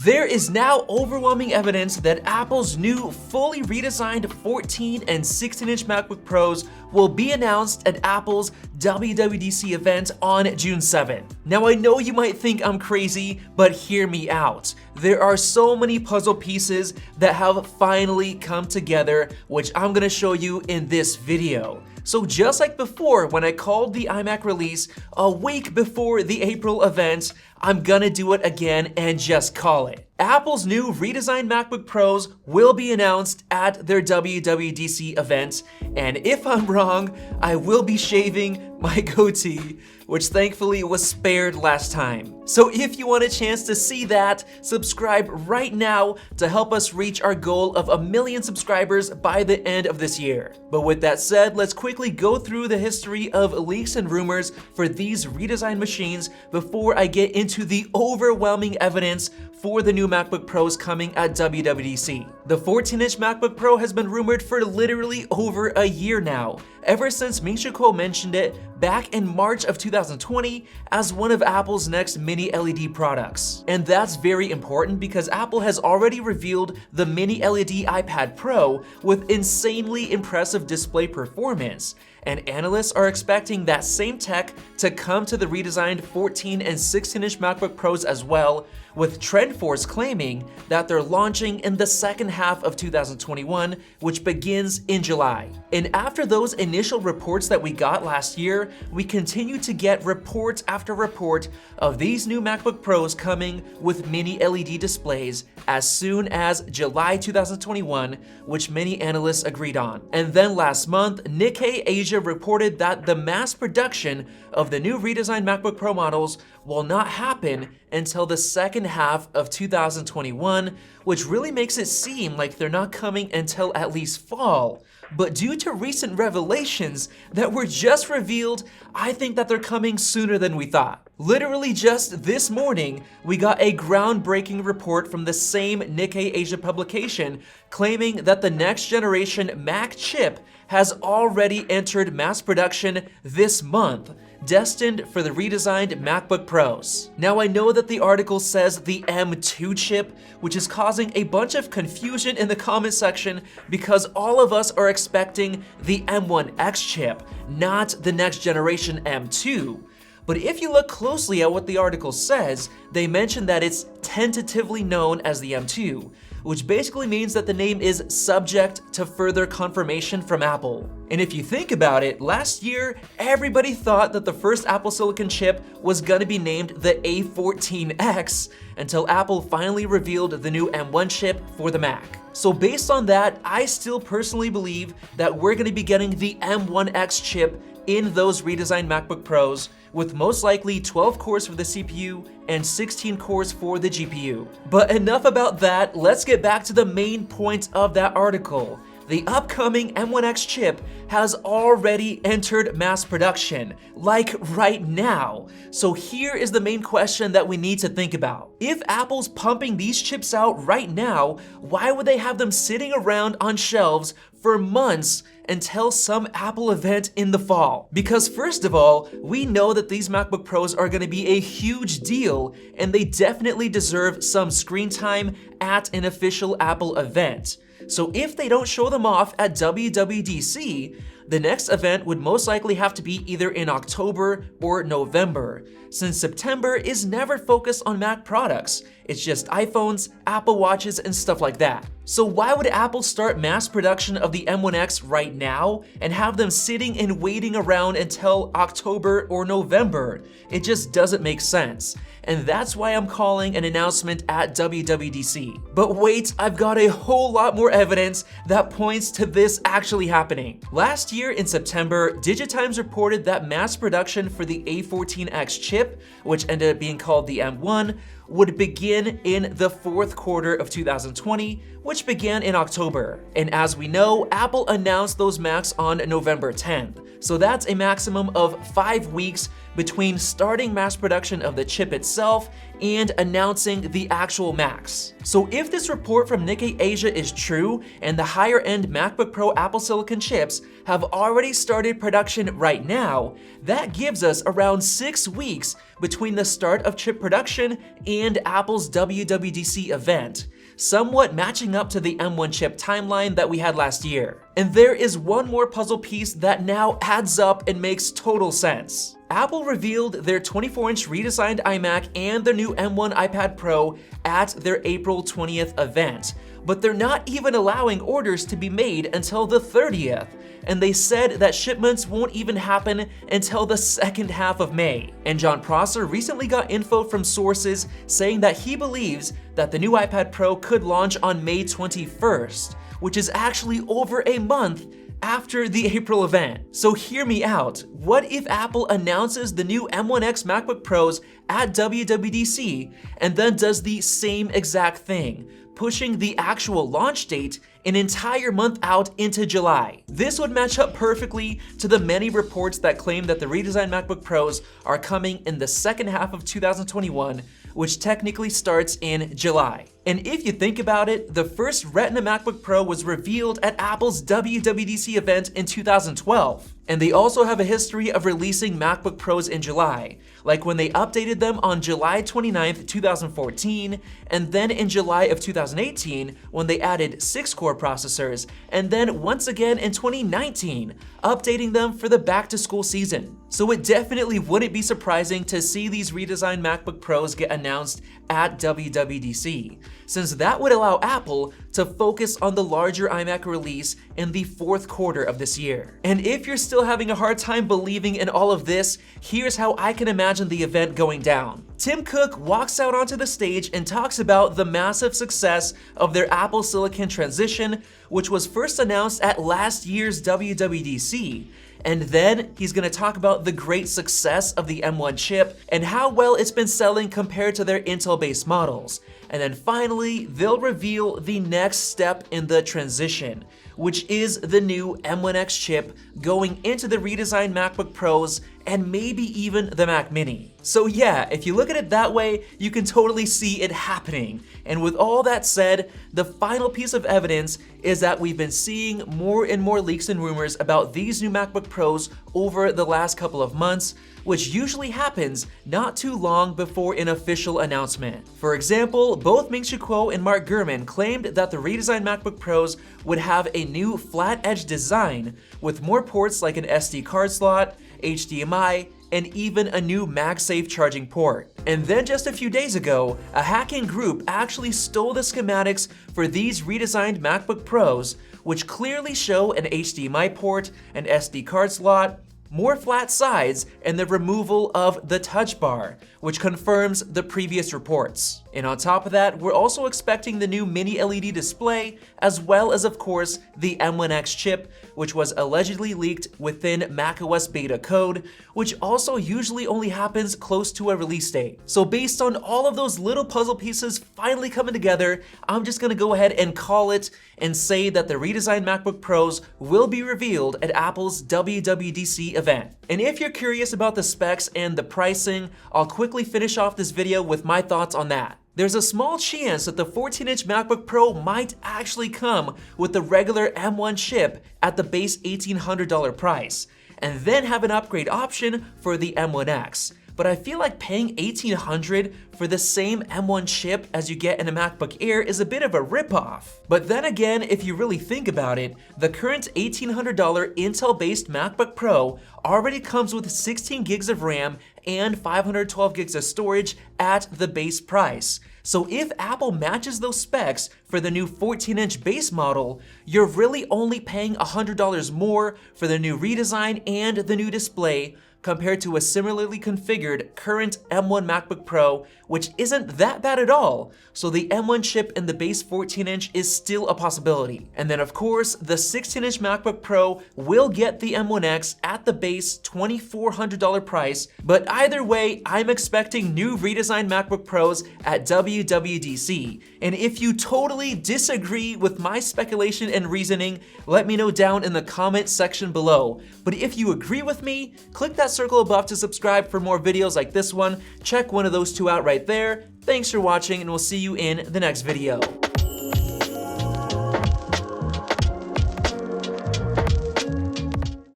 There is now overwhelming evidence that Apple's new fully redesigned 14 and 16-inch MacBook Pros will be announced at Apple's WWDC event on June 7th. Now I know you might think I'm crazy, but hear me out. There are so many puzzle pieces that have finally come together, which I'm gonna show you in this video. So just like before, when I called the iMac release a week before the April event, I'm gonna do it again and just call it. Apple's new redesigned MacBook Pros will be announced at their WWDC event, and if I'm wrong, I will be shaving my goatee, which thankfully was spared last time. So if you want a chance to see that, subscribe right now to help us reach our goal of 1 million subscribers by the end of this year. But with that said, let's quickly go through the history of leaks and rumors for these redesigned machines before I get into the overwhelming evidence for the new MacBook Pros coming at WWDC. The 14-inch MacBook Pro has been rumored for literally over a year now, ever since Ming-Chi Kuo mentioned it back in March of 2020 as one of Apple's next mini LED products. And that's very important because Apple has already revealed the mini LED iPad Pro with insanely impressive display performance, and analysts are expecting that same tech to come to the redesigned 14 and 16-inch MacBook Pros as well, with TrendForce claiming that they're launching in the second half of 2021, which begins in July. And after those initial reports that we got last year, we continue to get report after report of these new MacBook Pros coming with mini LED displays as soon as July 2021, which many analysts agreed on. And then last month, Nikkei Asia reported that the mass production of the new redesigned MacBook Pro models will not happen until the second half of 2021, which really makes it seem like they're not coming until at least fall. But due to recent revelations that were just revealed, I think that they're coming sooner than we thought. Literally just this morning, we got a groundbreaking report from the same Nikkei Asia publication claiming that the next generation Mac chip has already entered mass production this month, destined for the redesigned MacBook Pros. Now I know that the article says the M2 chip, which is causing a bunch of confusion in the comment section because all of us are expecting the M1X chip, not the next generation M2. But if you look closely at what the article says, they mention that it's tentatively known as the M2, which basically means that the name is subject to further confirmation from Apple. And if you think about it, last year, everybody thought that the first Apple Silicon chip was gonna be named the A14X until Apple finally revealed the new M1 chip for the Mac. So based on that, I still personally believe that we're gonna be getting the M1X chip in those redesigned MacBook Pros, with most likely 12 cores for the CPU and 16 cores for the GPU. But enough about that, let's get back to the main point of that article. The upcoming M1X chip has already entered mass production, like right now. So here is the main question that we need to think about. If Apple's pumping these chips out right now, why would they have them sitting around on shelves for months until some Apple event in the fall? Because first of all, we know that these MacBook Pros are gonna be a huge deal, and they definitely deserve some screen time at an official Apple event. So if they don't show them off at WWDC, the next event would most likely have to be either in October or November, since September is never focused on Mac products. It's just iPhones, Apple Watches, and stuff like that. So why would Apple start mass production of the M1X right now and have them sitting and waiting around until October or November? It just doesn't make sense. And that's why I'm calling an announcement at WWDC. But wait, I've got a whole lot more evidence that points to this actually happening. Last year in September, DigiTimes reported that mass production for the A14X chip, which ended up being called the M1, would begin in the fourth quarter of 2020, which began in October. And as we know, Apple announced those Macs on November 10th. So that's a maximum of 5 weeks between starting mass production of the chip itself and announcing the actual Macs. So if this report from Nikkei Asia is true, and the higher-end MacBook Pro Apple Silicon chips have already started production right now, that gives us around 6 weeks between the start of chip production and Apple's WWDC event, somewhat matching up to the M1 chip timeline that we had last year. And there is one more puzzle piece that now adds up and makes total sense. Apple revealed their 24-inch redesigned iMac and their new M1 iPad Pro at their April 20th event, but they're not even allowing orders to be made until the 30th, and they said that shipments won't even happen until the second half of May. And John Prosser recently got info from sources saying that he believes that the new iPad Pro could launch on May 21st, which is actually over a month after the April event. So hear me out. What if Apple announces the new M1X MacBook Pros at WWDC and then does the same exact thing, pushing the actual launch date an entire month out into July? This would match up perfectly to the many reports that claim that the redesigned MacBook Pros are coming in the second half of 2021, which technically starts in July. And if you think about it, the first Retina MacBook Pro was revealed at Apple's WWDC event in 2012. And they also have a history of releasing MacBook Pros in July, like when they updated them on July 29th, 2014, and then in July of 2018 when they added 6-core processors, and then once again in 2019, updating them for the back-to-school season. So it definitely wouldn't be surprising to see these redesigned MacBook Pros get announced at WWDC, since that would allow Apple to focus on the larger iMac release in the fourth quarter of this year. And if you're still having a hard time believing in all of this, here's how I can imagine the event going down. Tim Cook walks out onto the stage and talks about the massive success of their Apple Silicon transition, which was first announced at last year's WWDC. And then he's gonna talk about the great success of the M1 chip and how well it's been selling compared to their Intel-based models. And then finally, they'll reveal the next step in the transition, which is the new M1X chip going into the redesigned MacBook Pros and maybe even the Mac Mini. So yeah, if you look at it that way, you can totally see it happening. And with all that said, the final piece of evidence is that we've been seeing more and more leaks and rumors about these new MacBook Pros over the last couple of months, which usually happens not too long before an official announcement. For example, both Ming-Chi Kuo and Mark Gurman claimed that the redesigned MacBook Pros would have a new flat edge design with more ports like an SD card slot, HDMI, and even a new MagSafe charging port. And then just a few days ago, a hacking group actually stole the schematics for these redesigned MacBook Pros, which clearly show an HDMI port, an SD card slot, more flat sides, and the removal of the touch bar, which confirms the previous reports. And on top of that, we're also expecting the new mini LED display, as well as of course the M1X chip, which was allegedly leaked within macOS beta code, which also usually only happens close to a release date. So based on all of those little puzzle pieces finally coming together, I'm just gonna go ahead and call it and say that the redesigned MacBook Pros will be revealed at Apple's WWDC event. And if you're curious about the specs and the pricing, I'll quickly finish off this video with my thoughts on that. There's a small chance that the 14-inch MacBook Pro might actually come with the regular M1 chip at the base $1,800 price, and then have an upgrade option for the M1X. But I feel like paying $1,800 for the same M1 chip as you get in a MacBook Air is a bit of a ripoff. But then again, if you really think about it, the current $1,800 Intel-based MacBook Pro already comes with 16 gigs of RAM and 512 gigs of storage at the base price. So if Apple matches those specs for the new 14-inch base model, you're really only paying $100 more for the new redesign and the new display compared to a similarly configured current M1 MacBook Pro, which isn't that bad at all. So the M1 chip in the base 14-inch is still a possibility. And then of course, the 16-inch MacBook Pro will get the M1X at the base $2,400 price, but either way, I'm expecting new redesigned MacBook Pros at WWDC. And if you totally disagree with my speculation and reasoning, let me know down in the comment section below. But if you agree with me, click that circle above to subscribe for more videos like this one. Check one of those two out right there. Thanks for watching, and we'll see you in the next video.